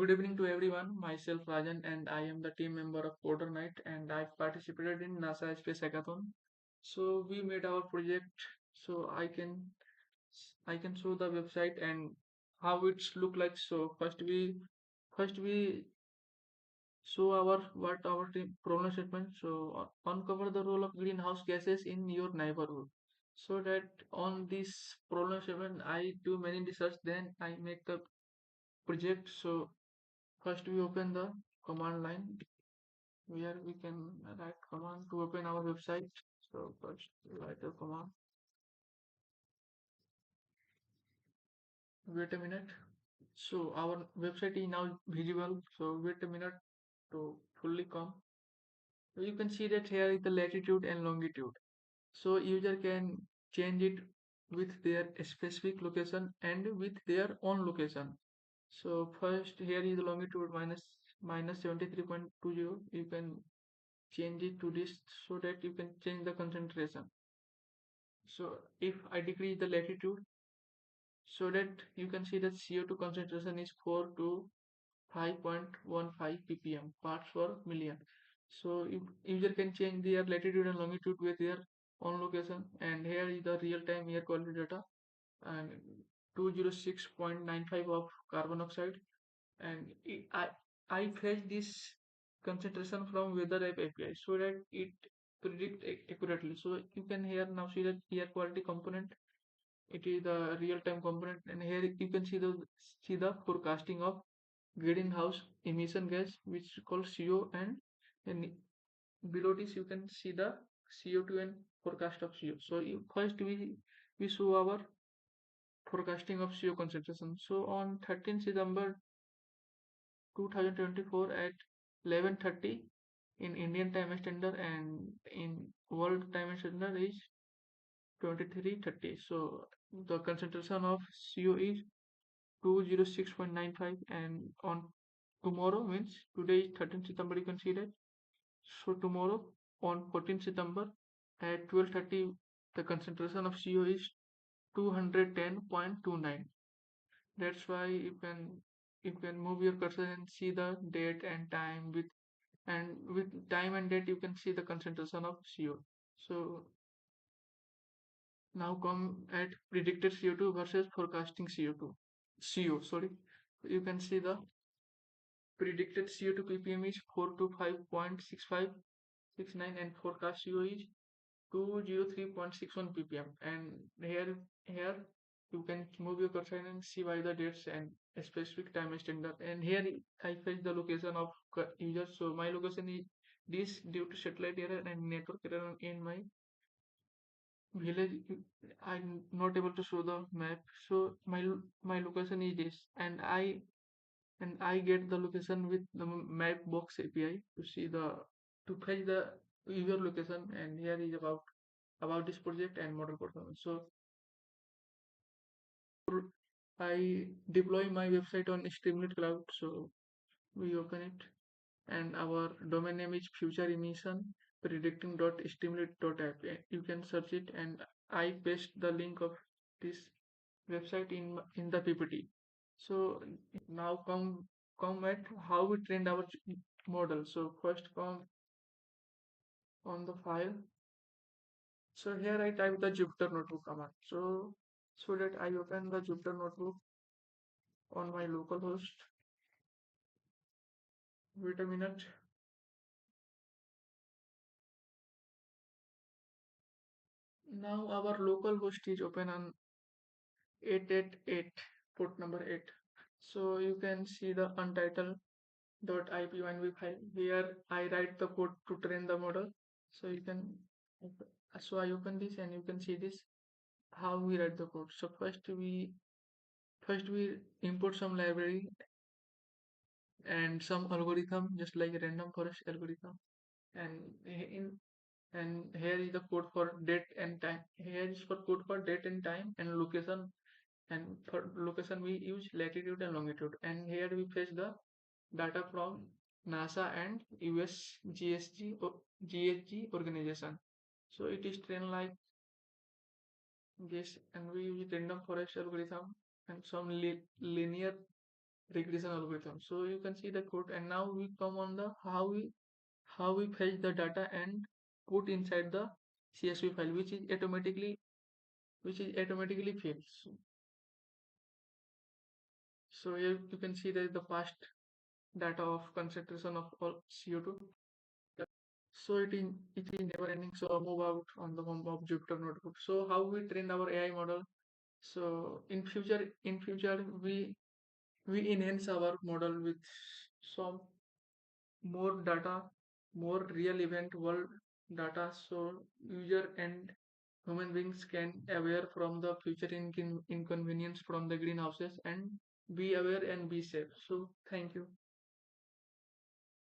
Good evening to everyone. Myself Rajan and I am the team member of Coder Night and I've participated in NASA Space Hackathon. So we made our project so I can show the website and how it's look like. So first we show our what our team problem statement. So uncover the role of greenhouse gases in your neighborhood. So that on this problem statement I do many research then I make the project. So first we open the command line where we can write command to open our website. So first write a command. Wait a minute. So our website is now visible. So wait a minute to fully come. So you can see that here is the latitude and longitude. So user can change it with their specific location and with their own location. So first here is the longitude minus 73.20. You can change it to this so that you can change the concentration. So if I decrease the latitude so that you can see that CO2 concentration is 4 to 5.15 ppm parts per million. So user can change their latitude and longitude with their own location, and here is the real-time air quality data and 206.95 of carbon dioxide, and I fetch this concentration from weather app API so that it predict accurately. So you can here now see that air quality component. It is the real-time component, and here you can see the forecasting of greenhouse emission gas, which is called CO, and below this you can see the CO2 and forecast of CO. So first we show our forecasting of CO concentration. So on 13th December 2024 at 11:30 in Indian time standard and in world time standard is 23:30. So the concentration of CO is 206.95, and on tomorrow means today is 13th September, you can see that. So tomorrow on 14th September at 12:30 the concentration of CO is 210.29. That's why you can move your cursor and see the date and time with time and date you can see the concentration of CO. So now come at predicted CO2 versus forecasting CO, sorry. You can see the predicted CO2 ppm is 425.6569 and forecast CO is 203.61 ppm. And here you can move your cursor and see by the dates and a specific time standard. And here I fetch the location of user. So my location is this due to satellite error and network error in my village. I'm not able to show the map. So my location is this, and I get the location with the map box API to see the to fetch the user location. And here is about this project and model performance. So I deploy my website on Streamlit Cloud. So we open it, and our domain name is future emission predicting.streamlit.app. You can search it, and I paste the link of this website in the PPT. So now come at how we trained our model. So first come on the file. So here I type the Jupyter Notebook command. So that I open the Jupyter Notebook on my local host. Wait a minute. Now our local host is open on 888 port number 8. So you can see the untitled.ipynb file. Here I write the code to train the model. So you can so I open this and you can see this how we write the code. So first we import some library and some algorithm just like a random forest algorithm, and in and here is the code for date and time. Here is for code for date and time and location, and for location we use latitude and longitude, and here we fetch the data from NASA and US GSG organization. So it is trained like this, and we use random forest algorithm and some linear regression algorithm. So you can see the code, and now we come on the how we fetch the data and put inside the CSV file, which is automatically filled. So here you can see that the past data of concentration of all CO2. So it is never ending. So I'll move out on the home of Jupyter Notebook. So how we train our AI model? So in future we enhance our model with some more data, more real event world data, so user and human beings can aware from the future inconvenience from the greenhouses and be aware and be safe. So thank you.